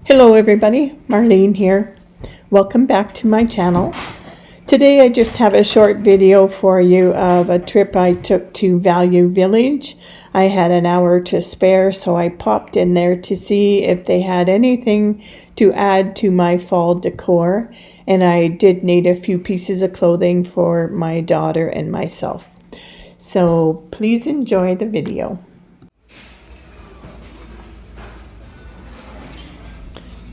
Hello everybody, Marlene here. Welcome back to my channel. Today I just have a short video for you of a trip I took to Value Village. I had an hour to spare, so I popped in there to see if they had anything to add to my fall decor, and I did need a few pieces of clothing for my daughter and myself. So please enjoy the video.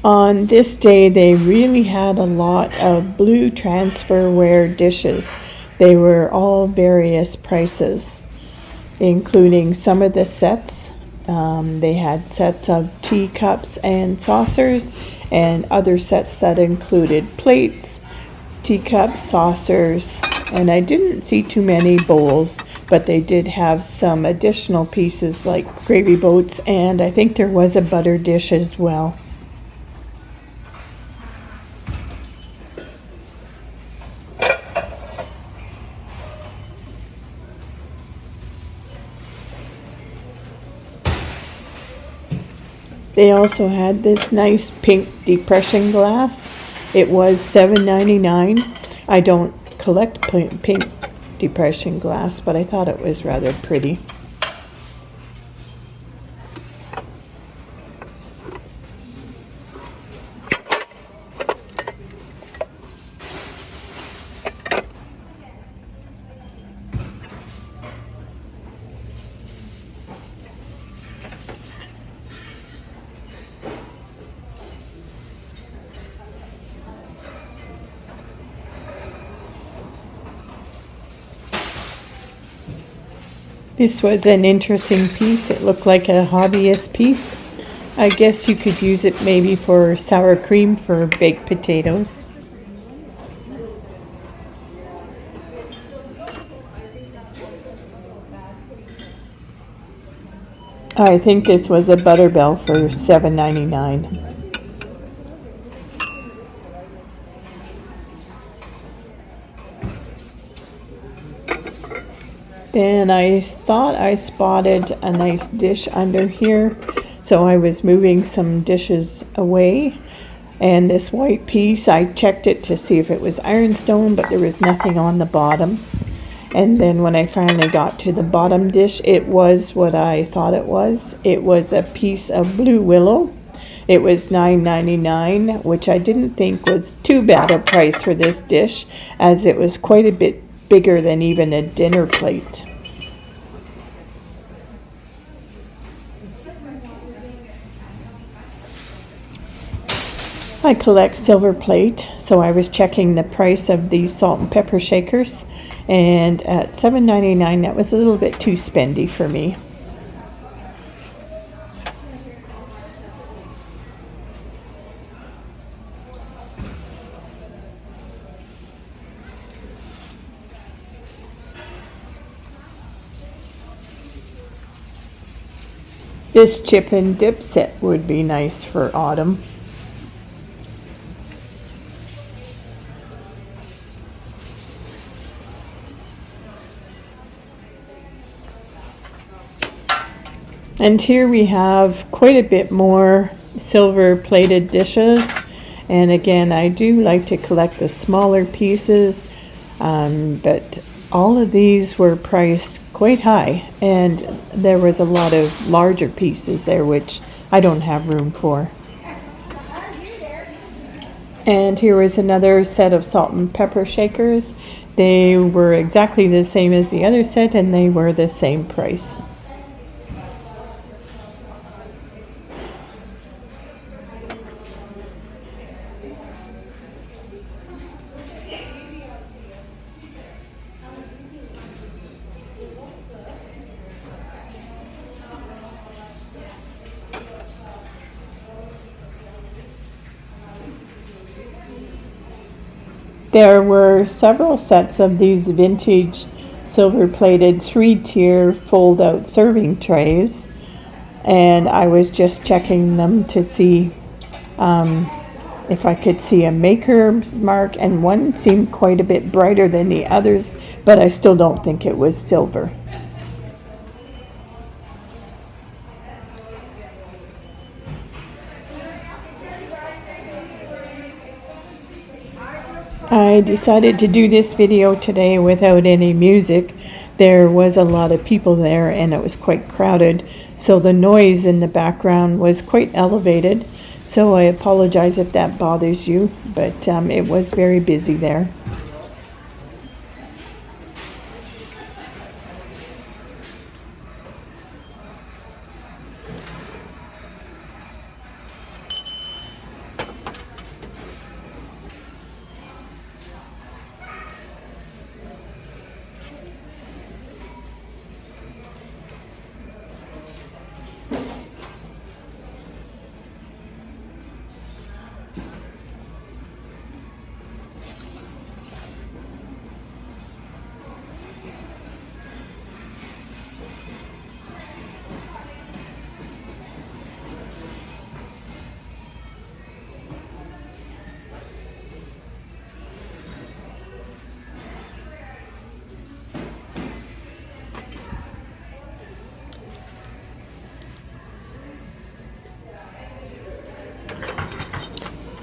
On this day, they really had a lot of blue transferware dishes. They were all various prices, including some of the sets. They had sets of teacups and saucers, and other sets that included plates, teacups, saucers, and I didn't see too many bowls, but they did have some additional pieces like gravy boats, and I think there was a butter dish as well. They also had this nice pink depression glass. It was $7.99. I don't collect pink depression glass, but I thought it was rather pretty. This was an interesting piece. It looked like a hobbyist piece. I guess you could use it maybe for sour cream for baked potatoes. I think this was a butter bell for $7.99. Then I thought I spotted a nice dish under here, so I was moving some dishes away. And this white piece, I checked it to see if it was ironstone, but there was nothing on the bottom. And then when I finally got to the bottom dish, it was what I thought it was. It was a piece of blue willow. It was $9.99, which I didn't think was too bad a price for this dish, as it was quite a bit bigger than even a dinner plate. I collect silver plate, so I was checking the price of these salt and pepper shakers, and at $7.99 that was a little bit too spendy for me. This chip and dip set would be nice for autumn. And here we have quite a bit more silver plated dishes. And again, I do like to collect the smaller pieces, but all of these were priced quite high, and there was a lot of larger pieces there which I don't have room for. And here was another set of salt and pepper shakers. They were exactly the same as the other set, and they were the same price. There were several sets of these vintage silver-plated 3-tier fold-out serving trays, and I was just checking them to see if I could see a maker's mark, and one seemed quite a bit brighter than the others, but I still don't think it was silver. I decided to do this video today without any music. There was a lot of people there and it was quite crowded, so the noise in the background was quite elevated. So I apologize if that bothers you, but it was very busy there.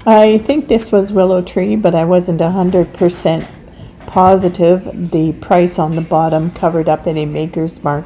I think this was willow tree, but I wasn't 100% positive. The price on the bottom covered up any maker's mark.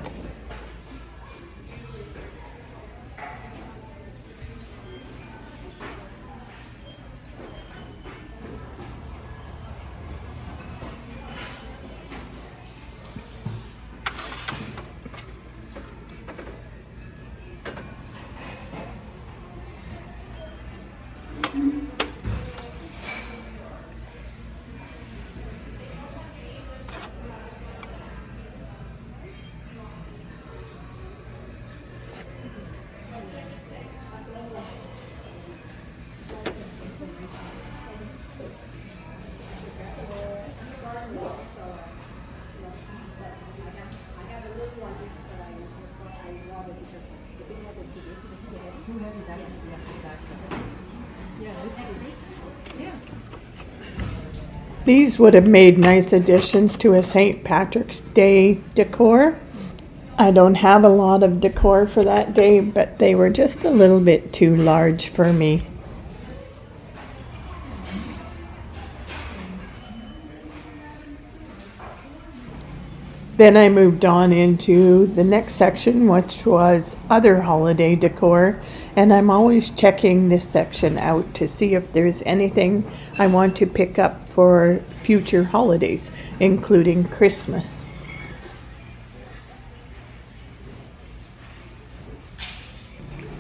These would have made nice additions to a St. Patrick's Day decor. I don't have a lot of decor for that day, but they were just a little bit too large for me. Then I moved on into the next section, which was other holiday decor, and I'm always checking this section out to see if there's anything I want to pick up for future holidays, including Christmas.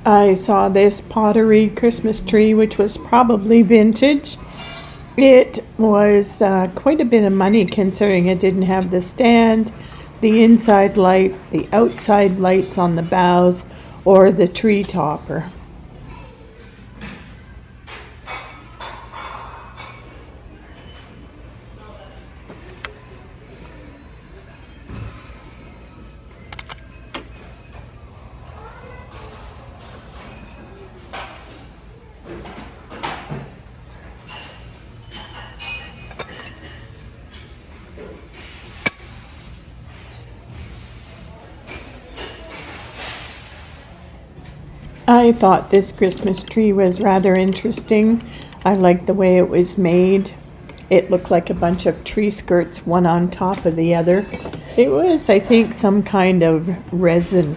I saw this pottery Christmas tree, which was probably vintage. It was quite a bit of money considering it didn't have the stand, the inside light, the outside lights on the boughs, or the tree topper. I thought this Christmas tree was rather interesting. I liked the way it was made. It looked like a bunch of tree skirts, one on top of the other. It was, I think, some kind of resin.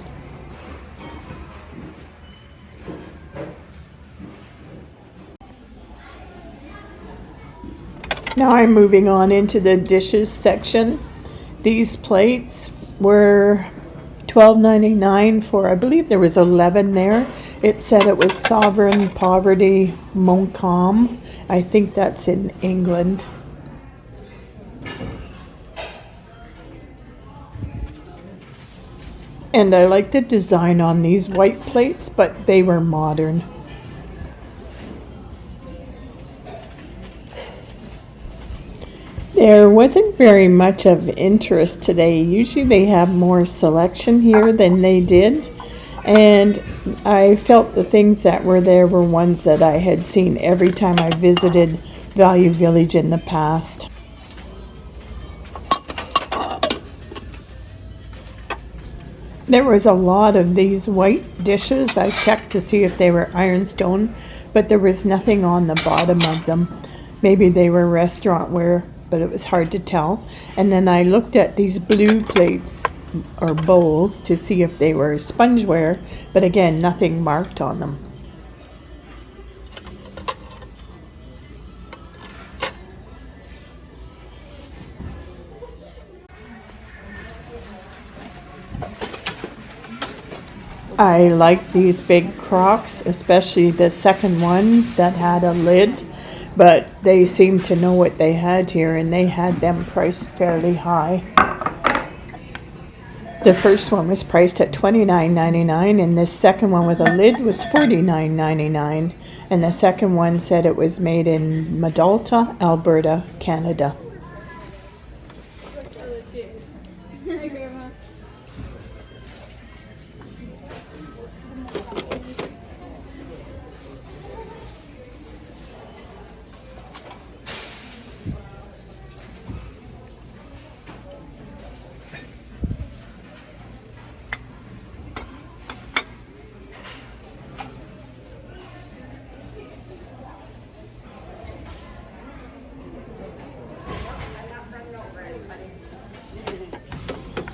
Now I'm moving on into the dishes section. These plates were $12.99 for, I believe there was 11 there. It said it was Sovereign Poverty Montcalm. I think that's in England. And I like the design on these white plates, but they were modern. There wasn't very much of interest today. Usually they have more selection here than they did. And I felt the things that were there were ones that I had seen every time I visited Value Village in the past. There was a lot of these white dishes. I checked to see if they were ironstone, but there was nothing on the bottom of them. Maybe they were restaurant-ware, but it was hard to tell. And then I looked at these blue plates or bowls to see if they were spongeware, but again, nothing marked on them. I like these big crocks, especially the second one that had a lid, but they seemed to know what they had here and they had them priced fairly high. The first one was priced at $29.99 and this second one with a lid was $49.99, and the second one said it was made in Medalta, Alberta, Canada.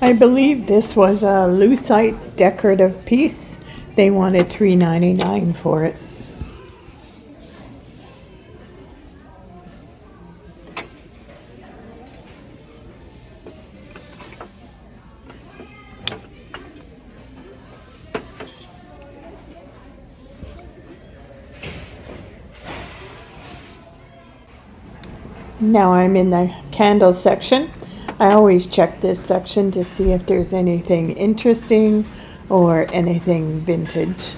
I believe this was a lucite decorative piece. They wanted $3.99 for it. Now I'm in the candle section. I always check this section to see if there's anything interesting or anything vintage.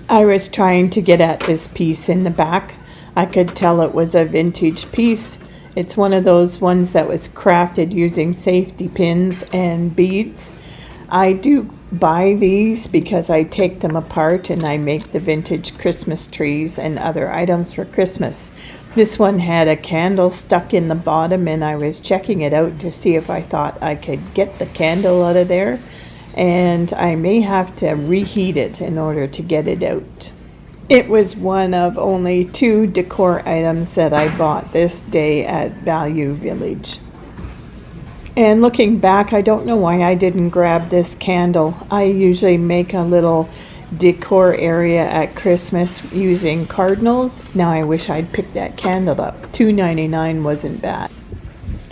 I was trying to get at this piece in the back. I could tell it was a vintage piece. It's one of those ones that was crafted using safety pins and beads. I do buy these because I take them apart and I make the vintage Christmas trees and other items for Christmas. This one had a candle stuck in the bottom and I was checking it out to see if I thought I could get the candle out of there, and I may have to reheat it in order to get it out. It was one of only 2 decor items that I bought this day at Value Village. And looking back, I don't know why I didn't grab this candle. I usually make a little decor area at Christmas using cardinals. Now I wish I'd picked that candle up. $2.99 wasn't bad.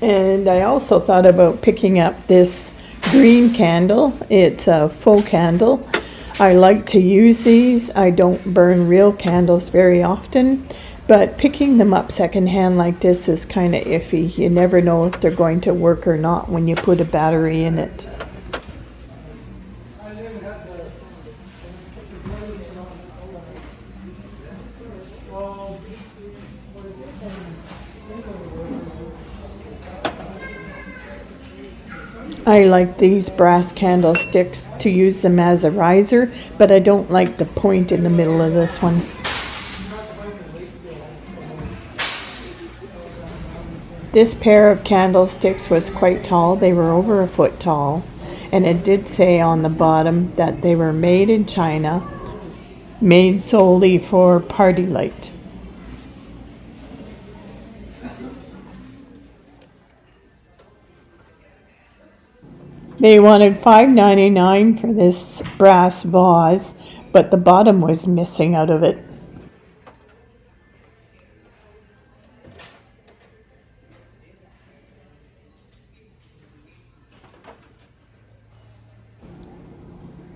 And I also thought about picking up this green candle. It's a faux candle. I like to use these. I don't burn real candles very often. But picking them up secondhand like this is kind of iffy. You never know if they're going to work or not when you put a battery in it. I like these brass candlesticks to use them as a riser, but I don't like the point in the middle of this one. This pair of candlesticks was quite tall. They were over a foot tall, and it did say on the bottom that they were made in China, made solely for party light. They wanted $5.99 for this brass vase, but the bottom was missing out of it.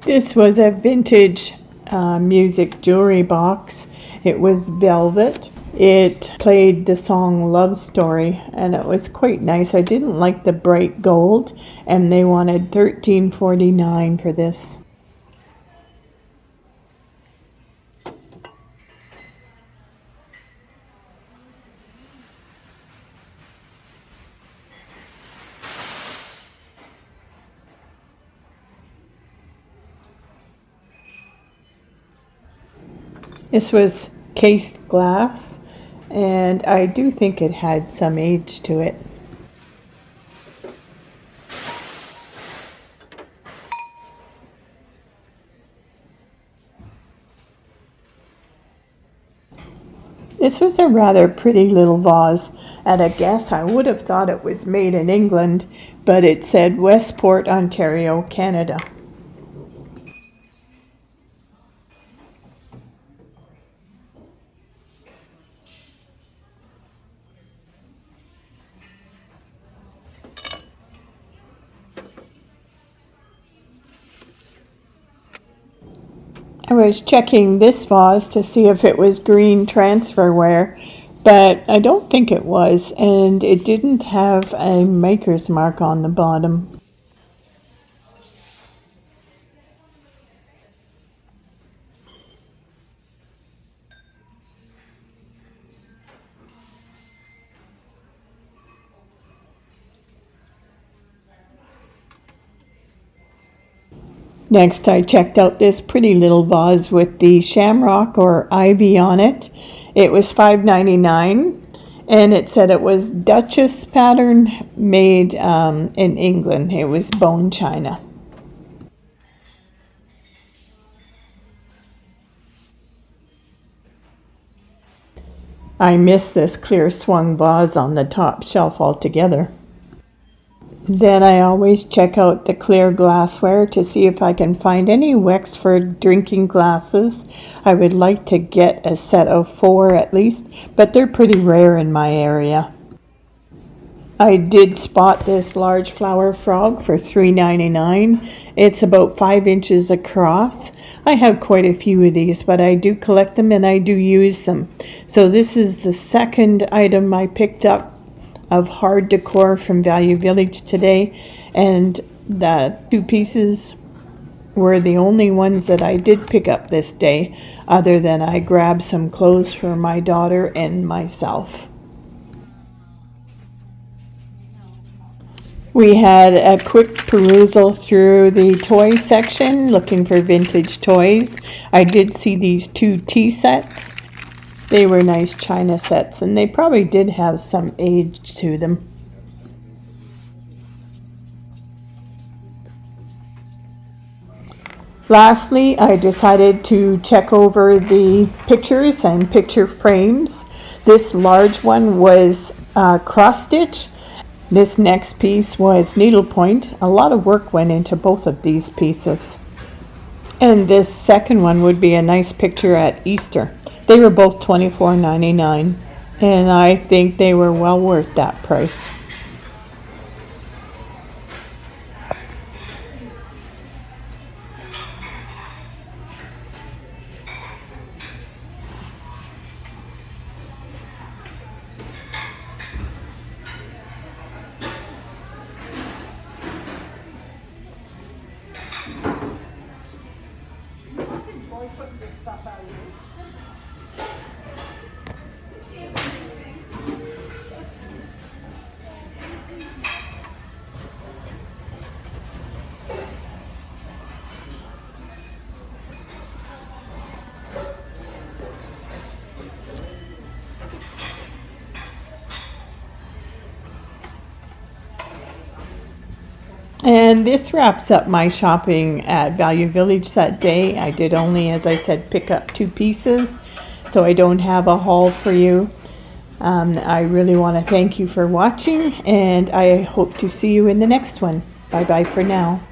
This was a vintage music jewelry box. It was velvet. It played the song Love Story, and it was quite nice. I didn't like the bright gold, and they wanted $13.49 for this. This was cased glass, and I do think it had some age to it. This was a rather pretty little vase. At a guess, I would have thought it was made in England, but it said Westport, Ontario, Canada. I was checking this vase to see if it was green transferware, but I don't think it was, and it didn't have a maker's mark on the bottom. Next, I checked out this pretty little vase with the shamrock or ivy on it. It was $5.99, and it said it was Duchess pattern, made in England. It was bone china. I missed this clear swung vase on the top shelf altogether. Then I always check out the clear glassware to see if I can find any Wexford drinking glasses. I would like to get a set of 4 at least, but they're pretty rare in my area. I did spot this large flower frog for $3.99. It's about 5 inches across. I have quite a few of these, but I do collect them and I do use them. So this is the second item I picked up of hard decor from Value Village today, and the 2 pieces were the only ones that I did pick up this day, other than I grabbed some clothes for my daughter and myself. We had a quick perusal through the toy section looking for vintage toys. I did see these 2 tea sets. They were nice china sets, and they probably did have some age to them. Lastly, I decided to check over the pictures and picture frames. This large one was cross stitch. This next piece was needlepoint. A lot of work went into both of these pieces. And this second one would be a nice picture at Easter. They were both $24.99, and I think they were well worth that price. And this wraps up my shopping at Value Village that day. I did only, as I said, pick up 2 pieces, so I don't have a haul for you. I really want to thank you for watching, and I hope to see you in the next one. Bye bye for now.